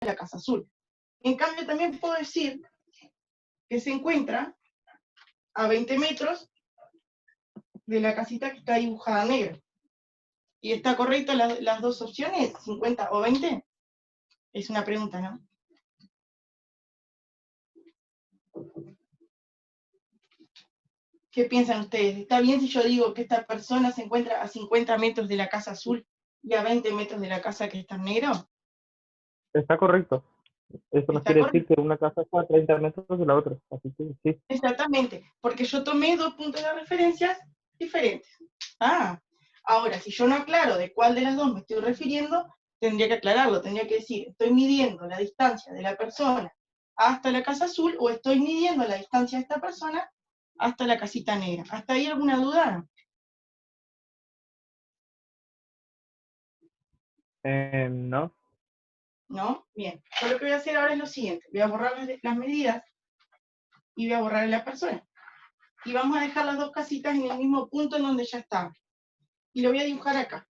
de la casa azul. En cambio, también puedo decir que se encuentra a 20 metros de la casita que está dibujada negra. ¿Y está correcto las dos opciones? ¿50 o 20? Es una pregunta, ¿no? ¿Qué piensan ustedes? ¿Está bien si yo digo que esta persona se encuentra a 50 metros de la casa azul y a 20 metros de la casa que está en negro? Está correcto. Eso nos ¿Está quiere decir correcto? que una casa está a 30 metros de la otra. Así que sí. Exactamente, porque yo tomé dos puntos de referencia diferentes. Ahora, si yo no aclaro de cuál de las dos me estoy refiriendo, tendría que aclararlo, tendría que decir, estoy midiendo la distancia de la persona hasta la casa azul o estoy midiendo la distancia de esta persona hasta la casita negra. ¿Hasta ahí alguna duda? No. ¿No? Bien. Yo lo que voy a hacer ahora es lo siguiente. Voy a borrar las medidas y voy a borrar a la persona. Y vamos a dejar las dos casitas en el mismo punto en donde ya estaban. Y lo voy a dibujar acá.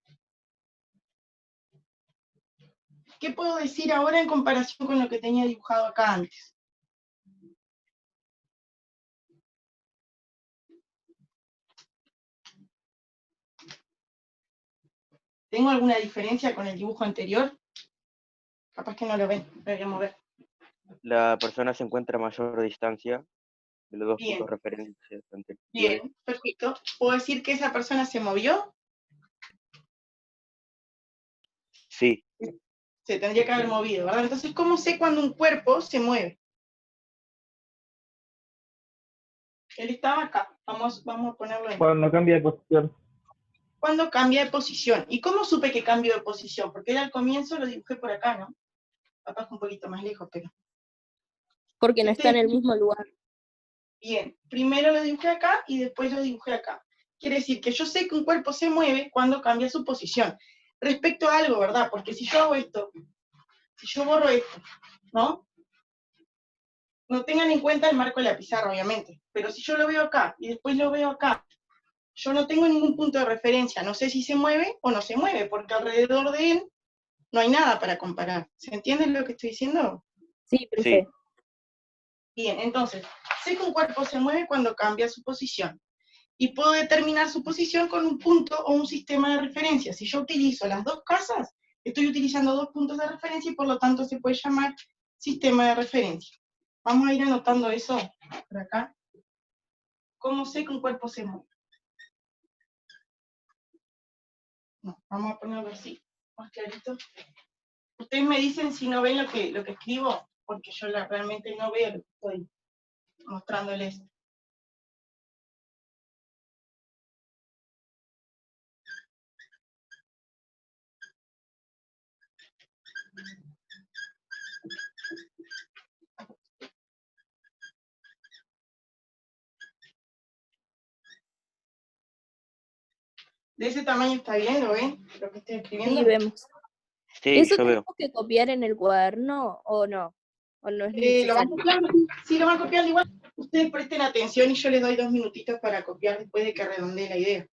¿Qué puedo decir ahora en comparación con lo que tenía dibujado acá antes? ¿Tengo alguna diferencia con el dibujo anterior? Capaz que no lo ven, lo voy a mover. La persona se encuentra a mayor distancia de los dos Bien, puntos de referencia anteriores. bien, perfecto. ¿Puedo decir que esa persona se movió? Sí, Se tendría que haber movido, ¿verdad? Entonces, ¿cómo sé cuando un cuerpo se mueve? Él estaba acá, vamos a ponerlo en. Cuando cambia de posición. Cuando cambia de posición. ¿Y cómo supe que cambió de posición? Porque él al comienzo lo dibujé por acá, ¿no? Capaz que un poquito más lejos, pero... Porque no está en el mismo lugar. Bien, primero lo dibujé acá y después lo dibujé acá. Quiere decir que yo sé que un cuerpo se mueve cuando cambia su posición. Respecto a algo, ¿verdad? Porque si yo hago esto, si yo borro esto, ¿no? No tengan en cuenta el marco de la pizarra, obviamente. Pero si yo lo veo acá y después lo veo acá, yo no tengo ningún punto de referencia. No sé si se mueve o no se mueve, porque alrededor de él no hay nada para comparar. ¿Se entiende lo que estoy diciendo? Sí, profe. sí. Bien, entonces, sé que un cuerpo se mueve cuando cambia su posición. Y puedo determinar su posición con un punto o un sistema de referencia. Si yo utilizo las dos casas, estoy utilizando dos puntos de referencia y por lo tanto se puede llamar sistema de referencia. Vamos a ir anotando eso por acá. ¿Cómo sé que un cuerpo se mueve? No, vamos a ponerlo así, más clarito. Ustedes me dicen si no ven lo que escribo, porque yo realmente no veo lo que estoy mostrándoles. ¿De ese tamaño está bien? ¿Lo ven? ¿Lo que estoy escribiendo? Sí, vemos. Sí, ¿Eso yo veo. tenemos que copiar en el cuaderno o no? ¿O no es ¿Lo van necesario? copiando? Sí, lo van copiando igual. Ustedes presten atención y yo les doy 2 minutitos para copiar después de que redondee la idea.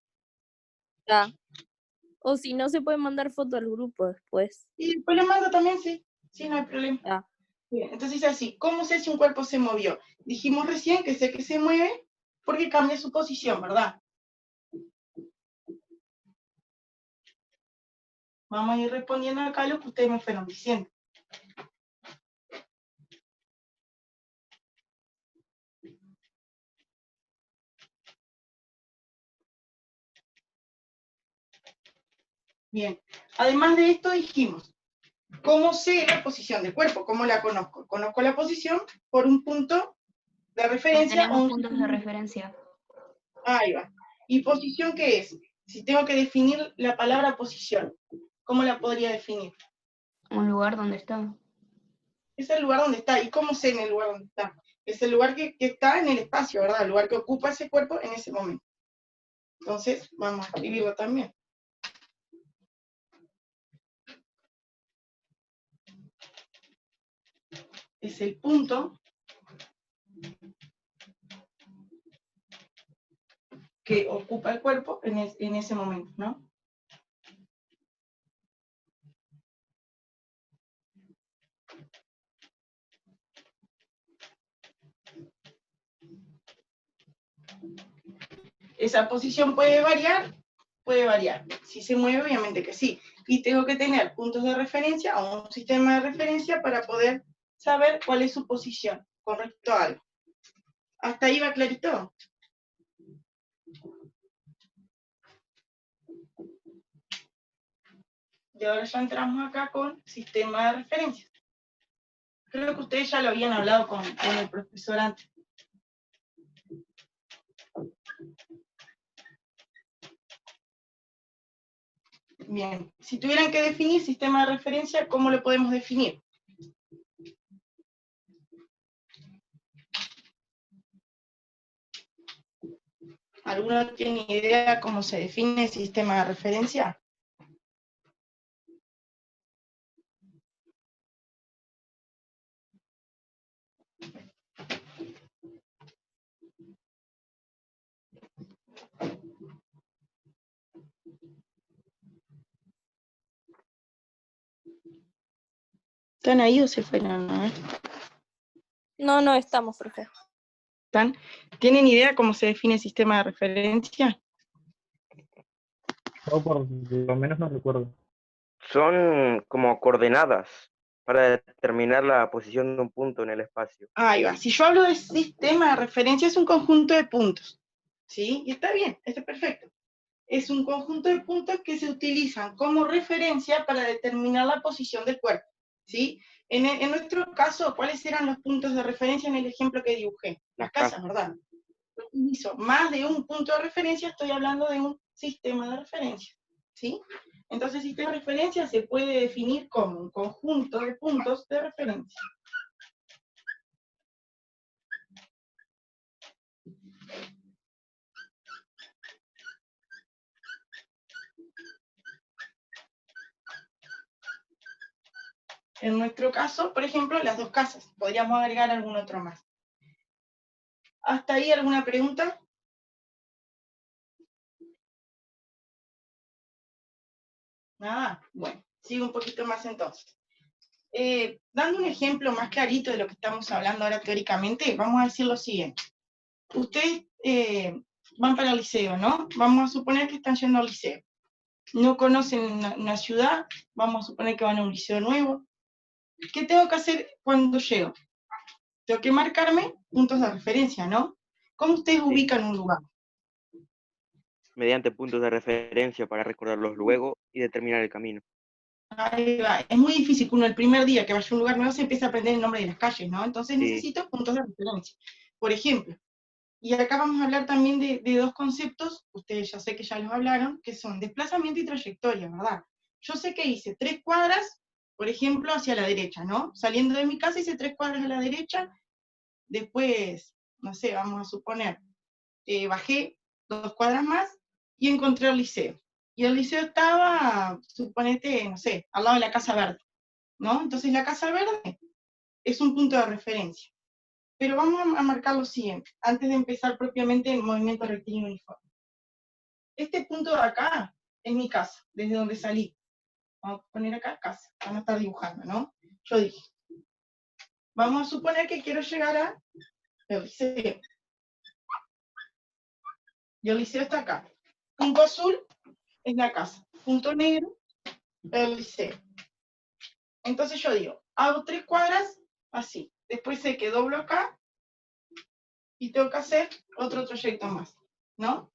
Ah. O si no, se puede mandar foto al grupo después. Y después lo mando también, sí. Sí, no hay problema. Ah. Bien, entonces así, ¿cómo sé si un cuerpo se movió? Dijimos recién que sé que se mueve porque cambia su posición, ¿verdad? Vamos a ir respondiendo acá lo que ustedes me fueron diciendo. Bien, además de esto dijimos, ¿cómo sé la posición del cuerpo? ¿Cómo la conozco? Conozco la posición por un punto de referencia o Tenemos un... puntos de referencia. Ahí va. ¿Y posición qué es? Si tengo que definir la palabra posición, ¿cómo la podría definir? Un lugar donde está. Es el lugar donde está. ¿Y cómo sé en el lugar donde está? Es el lugar que está en el espacio, ¿verdad? El lugar que ocupa ese cuerpo en ese momento. Entonces, vamos a escribirlo también. Es el punto que ocupa el cuerpo en ese momento, ¿no? Esa posición puede variar. Si se mueve, obviamente que sí. Y tengo que tener puntos de referencia o un sistema de referencia para poder saber cuál es su posición con respecto a algo. ¿Hasta ahí va clarito? Y ahora ya entramos acá con sistema de referencia. Creo que ustedes ya lo habían hablado con el profesor antes. Bien, si tuvieran que definir sistema de referencia, ¿cómo lo podemos definir? ¿Alguno tiene idea cómo se define el sistema de referencia? ¿Están ahí o se fueron? A ver. No, no estamos, profe. ¿Están? ¿Tienen idea cómo se define el sistema de referencia? Yo por lo menos no recuerdo. Son como coordenadas para determinar la posición de un punto en el espacio. Ahí va. Si yo hablo de sistema de referencia, es un conjunto de puntos. ¿Sí? Y está bien, está perfecto. Es un conjunto de puntos que se utilizan como referencia para determinar la posición del cuerpo. ¿Sí? En nuestro caso, ¿cuáles eran los puntos de referencia en el ejemplo que dibujé? Las casas, ¿verdad? Utilizo más de un punto de referencia, estoy hablando de un sistema de referencia. ¿Sí? Entonces, sistema de referencia se puede definir como un conjunto de puntos de referencia. En nuestro caso, por ejemplo, las dos casas. Podríamos agregar algún otro más. ¿Hasta ahí alguna pregunta? Nada. Bueno, sigo un poquito más entonces. Dando un ejemplo más clarito de lo que estamos hablando ahora teóricamente, vamos a decir lo siguiente. Ustedes van para el liceo, ¿no? Vamos a suponer que están yendo al liceo. No conocen una ciudad, vamos a suponer que van a un liceo nuevo. ¿Qué tengo que hacer cuando llego? Tengo que marcarme puntos de referencia, ¿no? ¿Cómo ustedes ubican un lugar? Mediante puntos de referencia para recordarlos luego y determinar el camino. Ahí va. Es muy difícil que uno el primer día que vaya a un lugar nuevo se empiece a aprender el nombre de las calles, ¿no? Entonces Sí. necesito puntos de referencia. Por ejemplo, y acá vamos a hablar también de dos conceptos, ustedes ya sé que ya los hablaron, que son desplazamiento y trayectoria, ¿verdad? Yo sé que hice 3 cuadras, por ejemplo, hacia la derecha, ¿no? Saliendo de mi casa hice 3 cuadras a la derecha, después, no sé, vamos a suponer, bajé 2 cuadras más y encontré el liceo. Y el liceo estaba, suponete, no sé, al lado de la Casa Verde, ¿no? Entonces la Casa Verde es un punto de referencia. Pero vamos a marcar lo siguiente, antes de empezar propiamente el movimiento rectilíneo uniforme. Este punto de acá es mi casa, desde donde salí. Vamos a poner acá casa, vamos a estar dibujando, ¿no? Yo dije, vamos a suponer que quiero llegar a el liceo. Y el liceo está acá. Punto azul es la casa. Punto negro, el liceo. Entonces yo digo, hago 3 cuadras así. Después sé que doblo acá y tengo que hacer otro trayecto más, ¿no?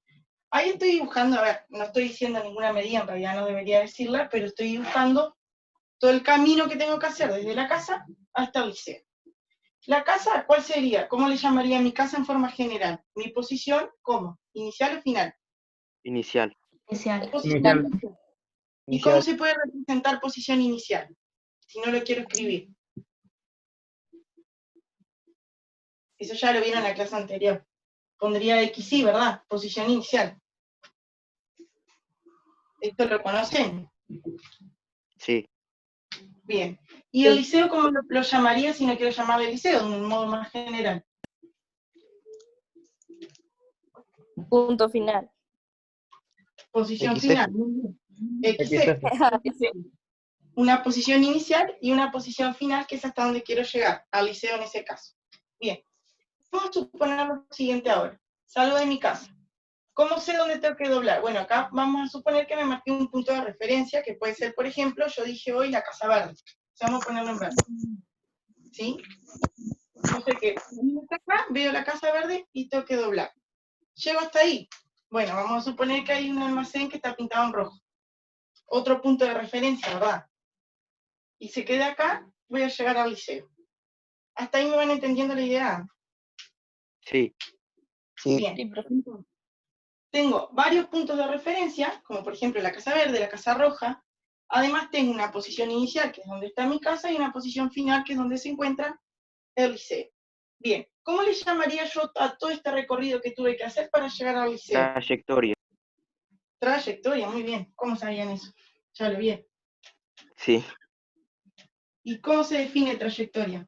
Ahí estoy dibujando, a ver, no estoy diciendo ninguna medida, en realidad no debería decirla, pero estoy dibujando todo el camino que tengo que hacer desde la casa hasta el liceo. La casa, ¿cuál sería? ¿Cómo le llamaría a mi casa en forma general? Mi posición, ¿cómo? ¿Inicial o final? Inicial. Inicial. Posición Inicial. inicial. ¿Y cómo se puede representar posición inicial? Si no lo quiero escribir. Eso ya lo vieron en la clase anterior. Pondría XY, ¿verdad? Posición inicial. ¿Esto lo conocen? Sí. Bien. ¿Y el liceo cómo lo llamaría si no quiero llamarle liceo, de un modo más general? Punto final. Posición XF. final. Muy bien. XF. Una posición inicial y una posición final, que es hasta donde quiero llegar, al liceo en ese caso. Bien. Vamos a suponer lo siguiente ahora. Salgo de mi casa. ¿Cómo sé dónde tengo que doblar? Bueno, acá vamos a suponer que me marqué un punto de referencia, que puede ser, por ejemplo, yo dije hoy la Casa Verde. O sea, vamos a ponerlo en verde. ¿Sí? Yo sé que acá veo la Casa Verde y tengo que doblar. Llego hasta ahí. Bueno, vamos a suponer que hay un almacén que está pintado en rojo. Otro punto de referencia, ¿verdad? Y se queda acá, voy a llegar al liceo. ¿Hasta ahí me van entendiendo la idea? Sí. Bien. Sí, profe. Tengo varios puntos de referencia, como por ejemplo la Casa Verde, la Casa Roja. Además tengo una posición inicial, que es donde está mi casa, y una posición final, que es donde se encuentra el liceo. Bien, ¿cómo le llamaría yo a todo este recorrido que tuve que hacer para llegar al liceo? Trayectoria. Trayectoria, muy bien. ¿Cómo sabían eso? Ya lo vi. Sí. ¿Y cómo se define trayectoria?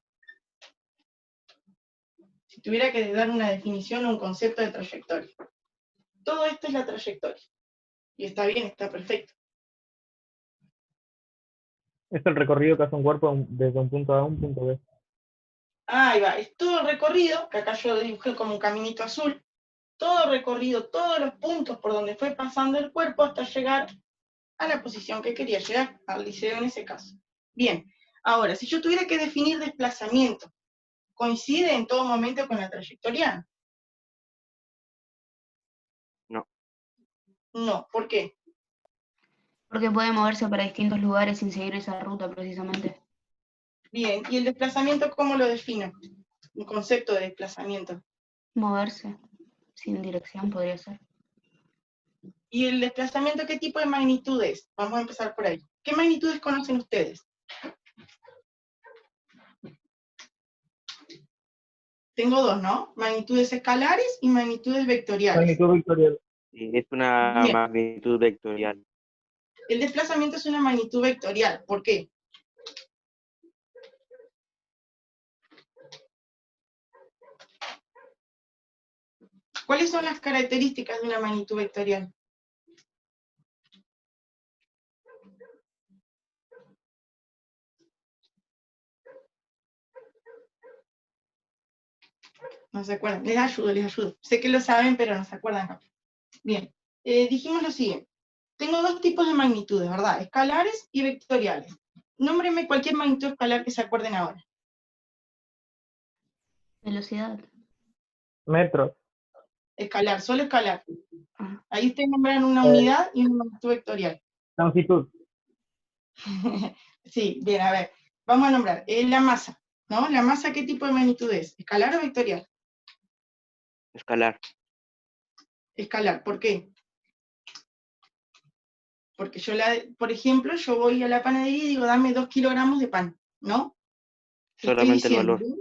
Si tuviera que dar una definición o un concepto de trayectoria. Todo esto es la trayectoria. Y está bien, está perfecto. Es el recorrido que hace un cuerpo desde un punto A a un punto B. Ahí va, es todo el recorrido, que acá yo dibujé como un caminito azul, todo el recorrido, todos los puntos por donde fue pasando el cuerpo hasta llegar a la posición que quería llegar, al liceo en ese caso. Bien, ahora, si yo tuviera que definir desplazamiento, ¿coincide en todo momento con la trayectoria? No. No, ¿por qué? Porque puede moverse para distintos lugares sin seguir esa ruta precisamente. Bien, ¿y el desplazamiento cómo lo defino? Un concepto de desplazamiento. Moverse sin dirección podría ser. ¿Y el desplazamiento qué tipo de magnitud es? Vamos a empezar por ahí. ¿Qué magnitudes conocen ustedes? Tengo dos, ¿no? Magnitudes escalares y magnitudes vectoriales. Magnitud vectorial. Es una Bien. magnitud vectorial. El desplazamiento es una magnitud vectorial. ¿Por qué? ¿Cuáles son las características de una magnitud vectorial? No se acuerdan. Les ayudo, les ayudo. Sé que lo saben, pero no se acuerdan. Bien. Dijimos lo siguiente. Tengo dos tipos de magnitudes, ¿verdad? Escalares y vectoriales. Nómbreme cualquier magnitud escalar que se acuerden ahora. Velocidad. Metros. Escalar, solo escalar. Ah, Ahí ustedes nombran una unidad y una magnitud vectorial. Longitud. Sí, bien, a ver. Vamos a nombrar la masa, ¿no? ¿La masa qué tipo de magnitud es? ¿Escalar o vectorial? Escalar. Escalar, ¿por qué? Porque yo, por ejemplo, yo voy a la panadería y digo, dame 2 kilogramos de pan, ¿no? ¿Qué estoy Solamente el diciendo? valor.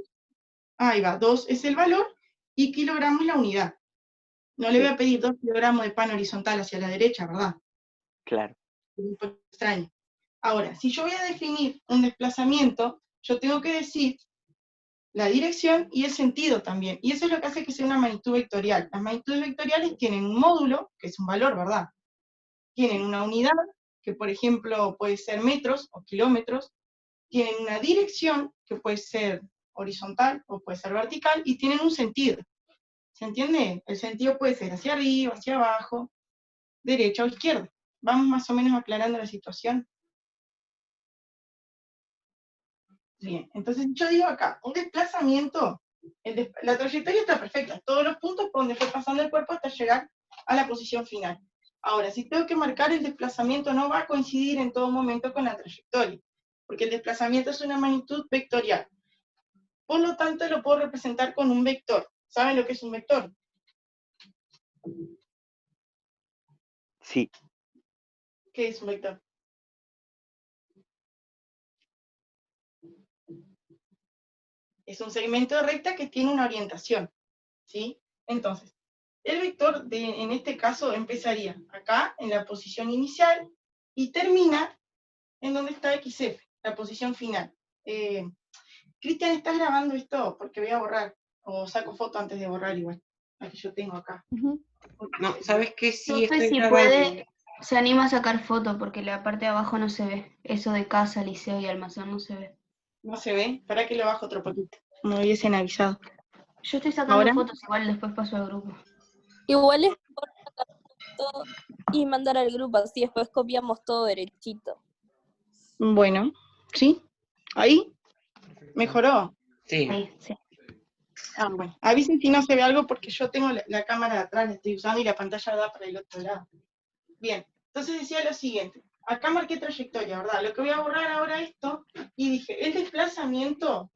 Ahí va, 2 es el valor y kilogramos la unidad. No le voy Sí. a pedir 2 kilogramos de pan horizontal hacia la derecha, ¿verdad? Claro. Es un poco extraño. Ahora, si yo voy a definir un desplazamiento, yo tengo que decir la dirección y el sentido también. Y eso es lo que hace que sea una magnitud vectorial. Las magnitudes vectoriales tienen un módulo, que es un valor, ¿verdad? Tienen una unidad, que por ejemplo puede ser metros o kilómetros, tienen una dirección, que puede ser horizontal o puede ser vertical, y tienen un sentido. ¿Se entiende? El sentido puede ser hacia arriba, hacia abajo, derecha o izquierda. Vamos más o menos aclarando la situación. Bien, entonces yo digo acá, un desplazamiento, la trayectoria está perfecta, todos los puntos por donde fue pasando el cuerpo hasta llegar a la posición final. Ahora, si tengo que marcar el desplazamiento, no va a coincidir en todo momento con la trayectoria, porque el desplazamiento es una magnitud vectorial. Por lo tanto, lo puedo representar con un vector. ¿Saben lo que es un vector? Sí. ¿Qué es un vector? Es un segmento de recta que tiene una orientación, ¿sí? Entonces, el vector, en este caso, empezaría acá, en la posición inicial, y termina en donde está XF, la posición final. Cristian, ¿estás grabando esto? Porque voy a borrar, o saco foto antes de borrar igual, la que yo tengo acá. No, ¿sabes qué? Sí, profe, estoy si grabando. puede, se anima a sacar foto porque la parte de abajo no se ve. Eso de casa, liceo y almacén no se ve. ¿No se ve? ¿Para que lo bajo otro poquito? Me hubiesen avisado. Yo estoy sacando ¿Ahora? fotos, igual después paso al grupo. Igual es mejor foto y mandar al grupo, así después copiamos todo derechito. Bueno, ¿sí? ¿Ahí? ¿Mejoró? Sí. Ahí, sí. Ah, bueno. Avisen si no se ve algo porque yo tengo la cámara de atrás, la estoy usando y la pantalla da para el otro lado. Bien, entonces decía lo siguiente. Acá marqué trayectoria, ¿verdad? Lo que voy a borrar ahora esto, y dije, el desplazamiento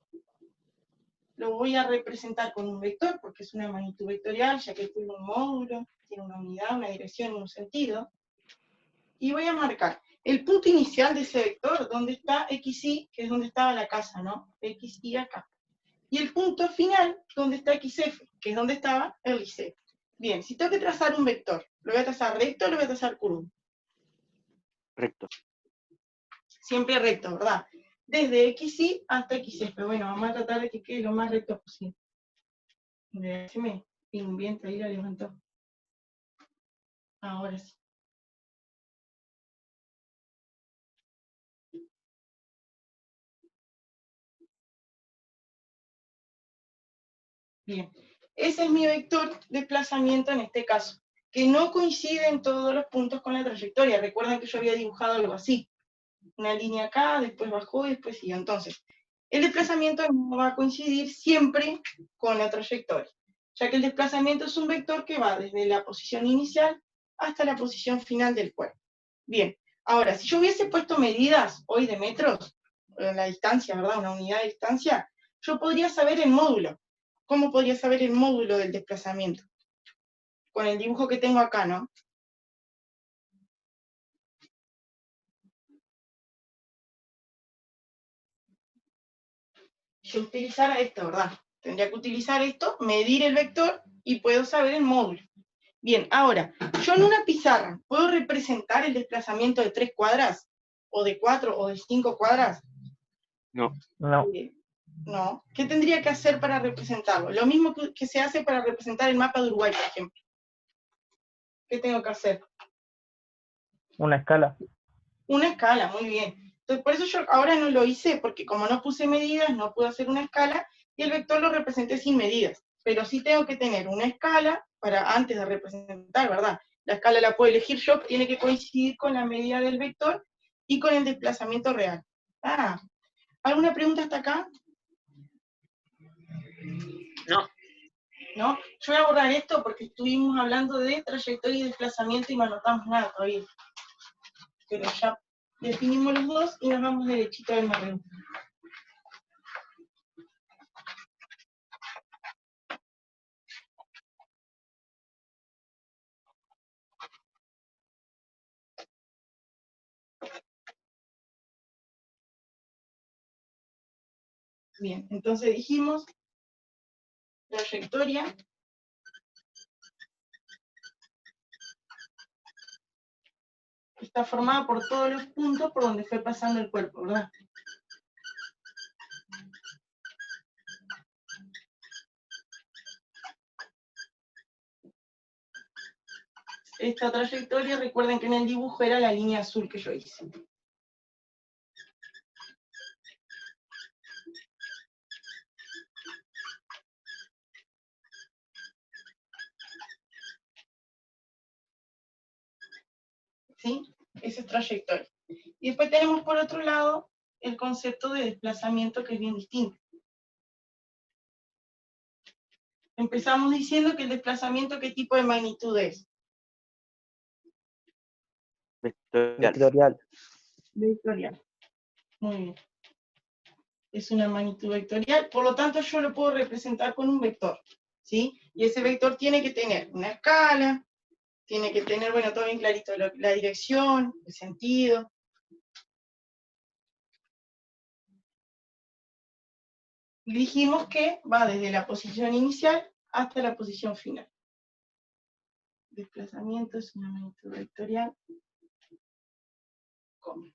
lo voy a representar con un vector, porque es una magnitud vectorial, ya que tiene un módulo, tiene una unidad, una dirección y un sentido. Y voy a marcar el punto inicial de ese vector, donde está XY, que es donde estaba la casa, ¿no? XY acá. Y el punto final, donde está XF, que es donde estaba el liceo. Bien, si tengo que trazar un vector, ¿lo voy a trazar recto o lo voy a trazar curvo? Recto. Siempre recto, ¿verdad? Desde XY hasta XF. Bueno, vamos a tratar de que quede lo más recto posible. Se me bien, ahí la levantó. Ahora sí. Bien, ese es mi vector de desplazamiento en este caso, que no coincide en todos los puntos con la trayectoria. Recuerden que yo había dibujado algo así. Una línea acá, después bajó y después siguió. Entonces, el desplazamiento no va a coincidir siempre con la trayectoria, ya que el desplazamiento es un vector que va desde la posición inicial hasta la posición final del cuerpo. Bien, ahora, si yo hubiese puesto medidas hoy de metros, la distancia, ¿verdad? Una unidad de distancia, yo podría saber el módulo. ¿Cómo podría saber el módulo del desplazamiento? Con el dibujo que tengo acá, ¿no? Yo utilizara esto, ¿verdad? Tendría que utilizar esto, medir el vector y puedo saber el módulo. Bien, ahora, yo en una pizarra, ¿puedo representar el desplazamiento de 3 cuadras? ¿O de 4 o de 5 cuadras? No. No, No. ¿Qué tendría que hacer para representarlo? Lo mismo que se hace para representar el mapa de Uruguay, por ejemplo. ¿Qué tengo que hacer? una escala. Una escala, muy bien. Entonces, por eso yo ahora no lo hice, porque como no puse medidas, no pude hacer una escala, y el vector lo representé sin medidas. Pero sí tengo que tener una escala para antes de representar, ¿verdad? La escala la puedo elegir yo, tiene que coincidir con la medida del vector y con el desplazamiento real. Ah, ¿alguna pregunta hasta acá? No. ¿No? Yo voy a borrar esto porque estuvimos hablando de trayectoria y desplazamiento y no anotamos nada todavía. Pero ya definimos los dos y nos vamos derechito al marrón. Bien, entonces dijimos trayectoria está formada por todos los puntos por donde fue pasando el cuerpo, ¿verdad? Esta trayectoria, recuerden que en el dibujo era la línea azul que yo hice. ¿Sí? Esa es trayectoria. Y después tenemos por otro lado el concepto de desplazamiento, que es bien distinto. Empezamos diciendo que el desplazamiento, ¿qué tipo de magnitud es? Vectorial. Vectorial. Muy bien. Es una magnitud vectorial, por lo tanto yo lo puedo representar con un vector, ¿sí? Y ese vector tiene que tener una escala, tiene que tener, bueno, todo bien clarito, la dirección, el sentido. Y dijimos que va desde la posición inicial hasta la posición final. Desplazamiento es una magnitud vectorial, coma.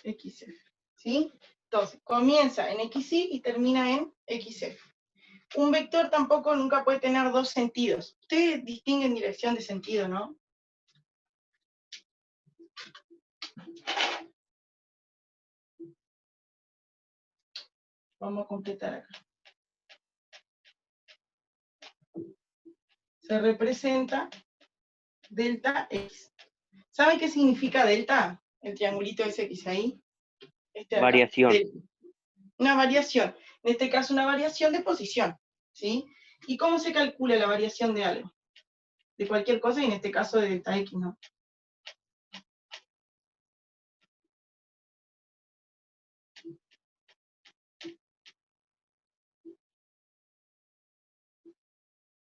XF. ¿Sí? Entonces, comienza en XY y termina en XF. Un vector tampoco nunca puede tener dos sentidos. Ustedes distinguen dirección de sentido, ¿no? Vamos a completar acá. Se representa delta X. ¿Saben qué significa delta? El triangulito ese que hice ahí. Este de acá. Variación. Una variación. En este caso, una variación de posición. ¿Sí? ¿Y cómo se calcula la variación de algo? De cualquier cosa, y en este caso de delta X, ¿no?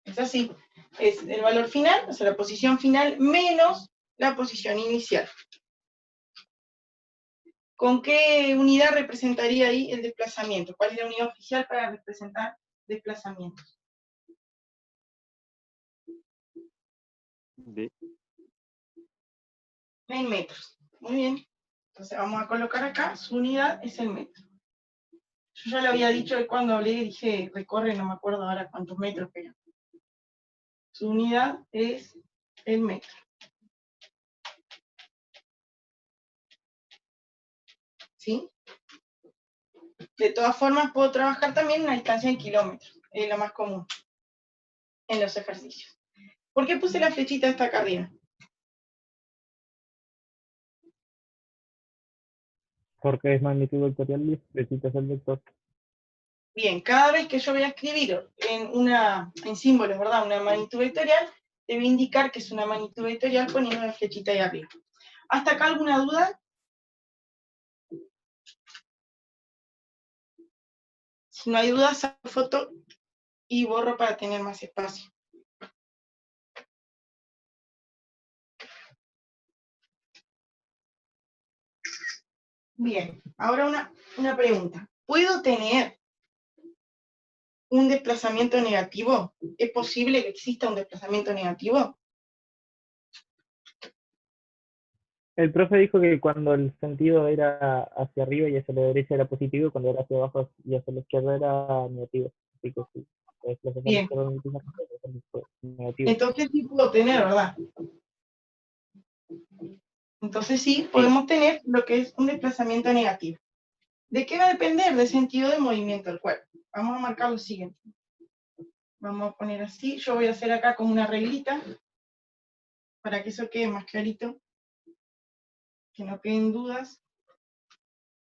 Es así. Es el valor final, o sea, la posición final menos la posición inicial. ¿Con qué unidad representaría ahí el desplazamiento? ¿Cuál es la unidad oficial para representar desplazamientos? En metros. Muy bien. Entonces vamos a colocar acá, su unidad es el metro. Yo ya lo había dicho cuando hablé, dije recorre, no me acuerdo ahora cuántos metros, pero su unidad es el metro. ¿Sí? De todas formas, puedo trabajar también en una distancia en kilómetros, es lo más común en los ejercicios. ¿Por qué puse la flechita esta acá arriba? Porque es magnitud vectorial y necesitas el vector. Bien, cada vez que yo voy a escribir en símbolos, ¿verdad? Una magnitud vectorial, debe indicar que es una magnitud vectorial poniendo la flechita ahí arriba. ¿Hasta acá alguna duda? Si no hay duda, saco foto y borro para tener más espacio. Bien, ahora una pregunta. ¿Puedo tener un desplazamiento negativo? ¿Es posible que exista un desplazamiento negativo? El profe dijo que cuando el sentido era hacia arriba y hacia la derecha era positivo, y cuando era hacia abajo y hacia la izquierda era negativo. Así que sí, Bien. negativo. Entonces sí puedo tener, ¿verdad? Entonces sí, podemos tener lo que es un desplazamiento negativo. ¿De qué va a depender? Del sentido de movimiento del cuerpo. Vamos a marcar lo siguiente. Vamos a poner así. Yo voy a hacer acá como una reglita, para que eso quede más clarito, que no queden dudas.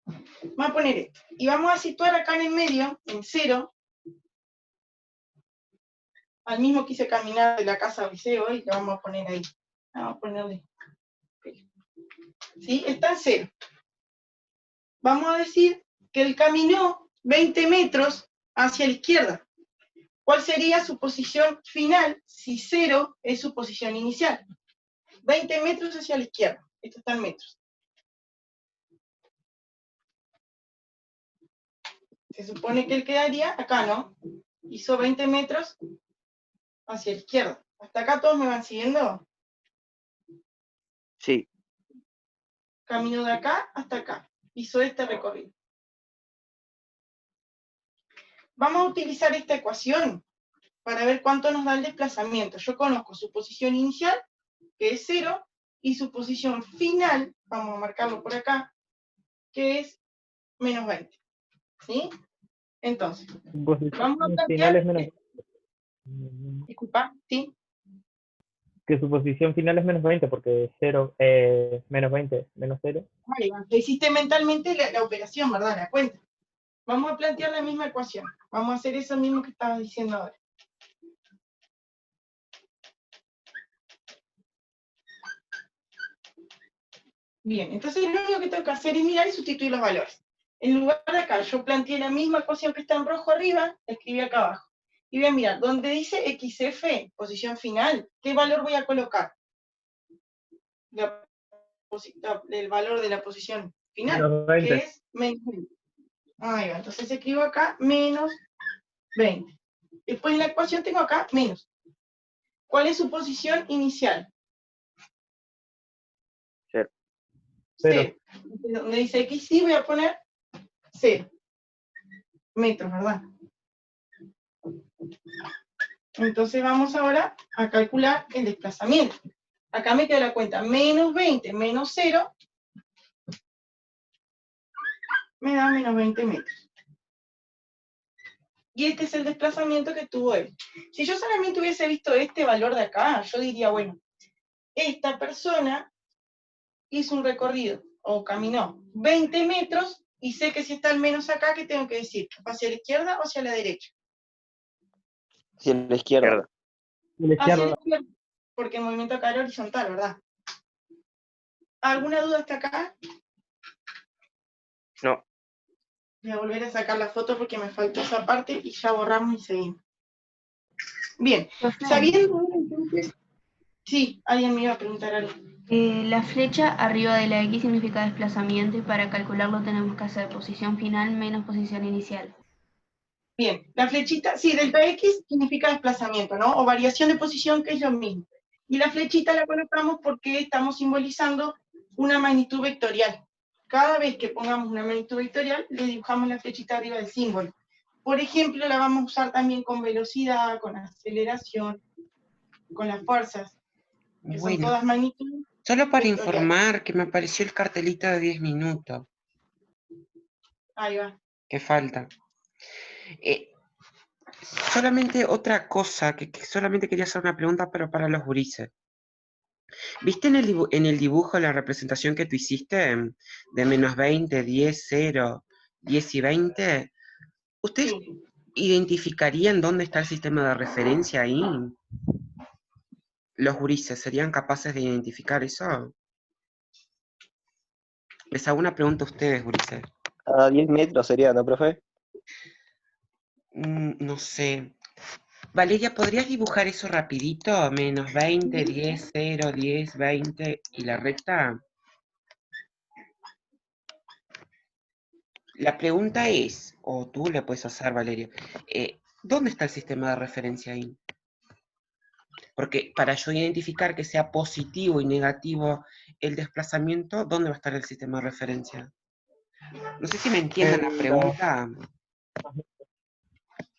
Vamos a poner esto. Y vamos a situar acá en el medio, en 0, al mismo que hice caminar de la casa a Liceo, y lo vamos a poner ahí. Vamos a ponerle. ¿Sí? Está en 0. Vamos a decir que él caminó 20 metros hacia la izquierda. ¿Cuál sería su posición final si 0 es su posición inicial? 20 metros hacia la izquierda. Esto está en metros. Se supone que él quedaría acá, ¿no? Hizo 20 metros hacia la izquierda. ¿Hasta acá todos me van siguiendo? Sí. Camino de acá hasta acá. Hizo este recorrido. Vamos a utilizar esta ecuación para ver cuánto nos da el desplazamiento. Yo conozco su posición inicial, que es 0, y su posición final, vamos a marcarlo por acá, que es menos 20. ¿Sí? Entonces, vamos a Final plantear... es menos, Disculpa, ¿sí? que su posición final es menos 20, porque 0, menos 20, menos 0. Vale, hiciste mentalmente la operación, ¿verdad? La cuenta. Vamos a plantear la misma ecuación. Vamos a hacer eso mismo que estabas diciendo ahora. Bien, entonces lo único que tengo que hacer es mirar y sustituir los valores. En lugar de acá, yo planteé la misma ecuación que está en rojo arriba, la escribí acá abajo. Y voy a mirar, donde dice XF, posición final, ¿qué valor voy a colocar? El valor de la posición final, Menos 20. que es menos 20. Ahí va, entonces escribo acá menos 20. Después en la ecuación tengo acá menos. ¿Cuál es su posición inicial? 0. 0. Donde dice X sí voy a poner 0 metros, ¿verdad? Entonces vamos ahora a calcular el desplazamiento. Acá me queda la cuenta, menos 20 menos 0, me da menos 20 metros. Y este es el desplazamiento que tuvo él. Si yo solamente hubiese visto este valor de acá, yo diría, bueno, esta persona hizo un recorrido, o caminó 20 metros, y sé que si está al menos acá, ¿qué tengo que decir? ¿Hacia la izquierda o hacia la derecha? Hacia la izquierda. Y la Hacia la izquierda, izquierda, porque el movimiento acá era horizontal, ¿verdad? ¿Alguna duda hasta acá? No. Voy a volver a sacar la foto porque me faltó esa parte y ya borramos y seguimos. Bien, Profe, sabiendo entonces... Sí, alguien me iba a preguntar algo. la flecha arriba de la X significa desplazamiento y para calcularlo tenemos que hacer posición final menos posición inicial. Bien, la flechita, sí, delta X significa desplazamiento, ¿no? O variación de posición, que es lo mismo. Y la flechita la colocamos porque estamos simbolizando una magnitud vectorial. Cada vez que pongamos una magnitud vectorial, le dibujamos la flechita arriba del símbolo. Por ejemplo, la vamos a usar también con velocidad, con aceleración, con las fuerzas, que son Bueno, todas magnitudes solo para vectoriales. informar que me apareció el cartelito de 10 minutos. Ahí va. Que falta. Solamente otra cosa, que solamente quería hacer una pregunta, pero para los gurises. ¿Viste en el dibujo la representación que tú hiciste de menos 20, 10, 0, 10 y 20? ¿Ustedes Sí. identificarían dónde está el sistema de referencia ahí? ¿Los gurises serían capaces de identificar eso? Les hago una pregunta a ustedes, gurises. A 10 metros sería, ¿no, profe? No sé. Valeria, ¿podrías dibujar eso rapidito? Menos 20, 10, 0, 10, 20 y la recta. La pregunta es, o tú le puedes hacer, Valeria, ¿dónde está el sistema de referencia ahí? Porque para yo identificar que sea positivo y negativo el desplazamiento, ¿dónde va a estar el sistema de referencia? No sé si me entienden la pregunta.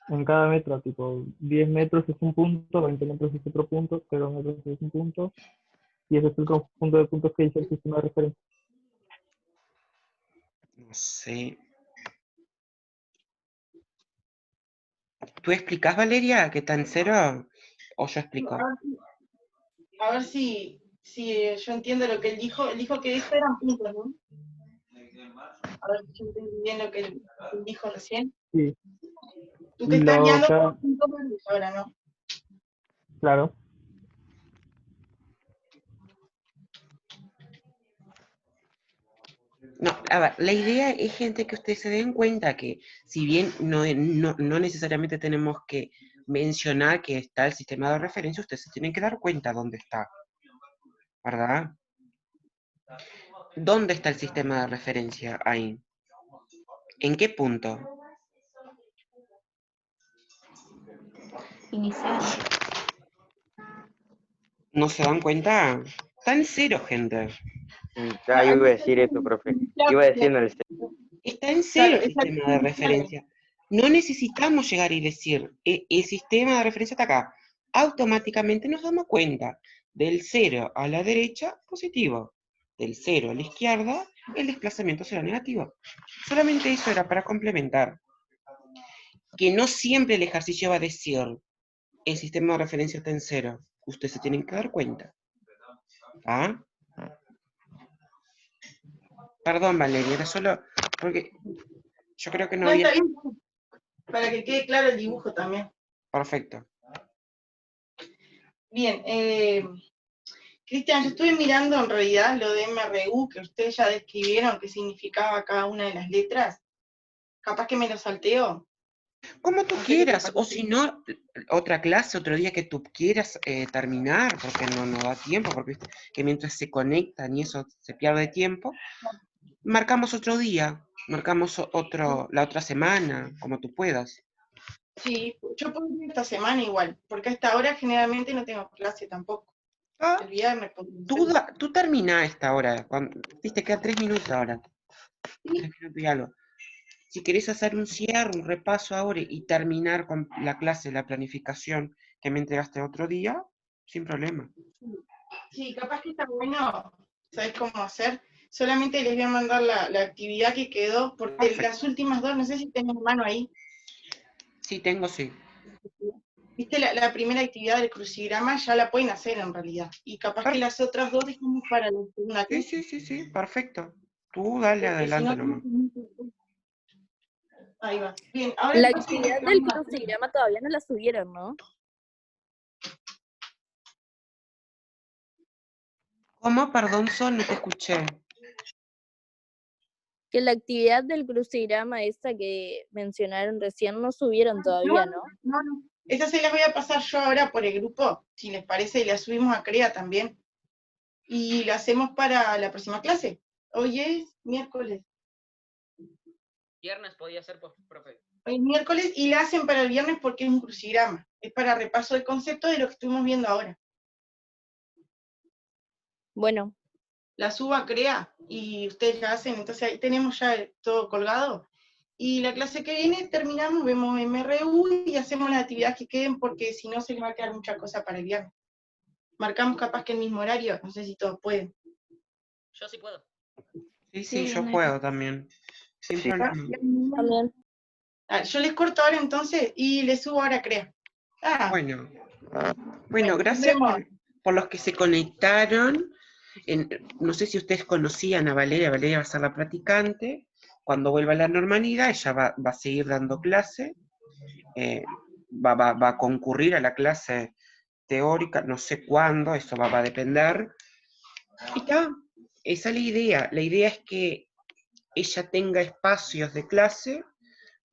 en cada metro, tipo 10 metros es un punto, 20 metros es otro punto, 0 metros es un punto, y ese es el conjunto de puntos que dice el sistema de referencia. No sé. ¿Tú explicás, Valeria, que está en 0? ¿O yo explico? A ver si yo entiendo lo que él dijo. Él dijo que esto eran puntos, ¿no? A ver si yo entendí bien lo que él dijo recién. Sí, Tú te estás guiando Claro. por puntos verdes ahora, ¿no? claro. No, a ver, la idea es, gente, que ustedes se den cuenta que si bien no necesariamente tenemos que mencionar que está el sistema de referencia, ustedes se tienen que dar cuenta dónde está, ¿verdad? ¿Dónde está el sistema de referencia ahí? ¿En qué punto? Inicial. ¿No se dan cuenta? Está en 0, gente. Ya iba a decir eso, profe. Iba a decir en el... Está en 0 Claro, el es la sistema de referencia. No necesitamos llegar y decir, el sistema de referencia está acá. Automáticamente nos damos cuenta. Del 0 a la derecha, positivo. Del 0 a la izquierda, el desplazamiento será negativo. Solamente eso era para complementar. Que no siempre el ejercicio va a decir, el sistema de referencia está en 0. Ustedes se tienen que dar cuenta. ¿Ah? Perdón, Valeria, era solo porque yo creo que no No, había... está bien. Para que quede claro el dibujo también. Perfecto. Bien, Cristian, yo estuve mirando en realidad lo de MRU, que ustedes ya describieron qué significaba cada una de las letras. Capaz que me lo salteo. Como tú No sé qué te quieras, o parece. si no, otra clase, otro día que tú quieras terminar, porque no da tiempo, porque viste que mientras se conectan y eso se pierde tiempo, marcamos otro día, marcamos la otra semana, como tú puedas. Sí, yo puedo ir esta semana igual, porque hasta ahora generalmente no tengo clase tampoco. Ah, el viernes. porque- tú termina esta hora. Viste, quedan 3 minutos ahora. 3 minutos y algo. Si querés hacer un cierre, un repaso ahora y terminar con la clase, la planificación que me entregaste otro día, sin problema. Sí, capaz que está bueno, ¿sabes cómo hacer? Solamente les voy a mandar la actividad que quedó, porque Perfecto. las últimas dos, no sé si tenés mano ahí. Sí, tengo, sí. Viste, la primera actividad del crucigrama ya la pueden hacer en realidad. Y capaz que las otras dos dejamos para la segunda Sí, clase. sí, perfecto. Tú dale Porque si adelante no, nomás. ahí va. Bien, ahora La entonces actividad del vamos a- crucigrama todavía no la subieron, ¿no? ¿Cómo? Perdón, Sol, no te escuché. Que la actividad del crucigrama esta que mencionaron recién no subieron todavía, ¿no? No. Esa se las voy a pasar yo ahora por el grupo, si les parece, y la subimos a CREA también. Y la hacemos para la próxima clase. Hoy es miércoles. Viernes podía ser, pues, profe. Hoy es miércoles y la hacen para el viernes porque es un crucigrama. Es para repaso del concepto de lo que estuvimos viendo ahora. Bueno, La subo a CREA y ustedes la hacen, entonces ahí tenemos ya todo colgado. Y la clase que viene terminamos, vemos MRU y hacemos las actividades que queden porque si no se les va a quedar mucha cosa para el viernes. Marcamos capaz que el mismo horario, no sé si todos pueden. Yo sí puedo. Sí, Sí, yo no hay puedo también. Sin Sí. problema. también. Yo les corto ahora entonces y les subo ahora a CREA. Bueno, Bueno, gracias nos vemos. por los que se conectaron. No sé si ustedes conocían a Valeria. Valeria va a ser la practicante. Cuando vuelva a la normalidad, ella va a seguir dando clase. Va a concurrir a la clase teórica, no sé cuándo, eso va a depender. Y está, esa es la idea. La idea es que ella tenga espacios de clase.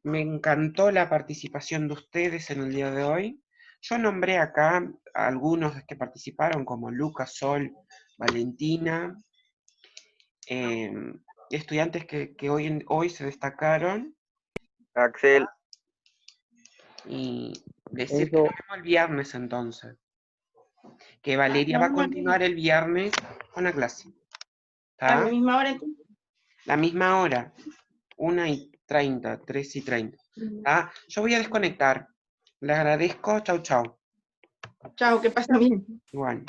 Me encantó la participación de ustedes en el día de hoy. Yo nombré acá a algunos que participaron, como Lucas, Sol, Valentina, estudiantes que hoy se destacaron, Axel, y decir que Eso. nos vemos el viernes entonces. Que Valeria va a continuar el viernes con la clase. A la ¿Está? misma hora entonces. La misma hora, 1:30, 3:30. ¿Está? Yo voy a desconectar. Les agradezco. Chau, chau. Chao, que pasen bien. Igual.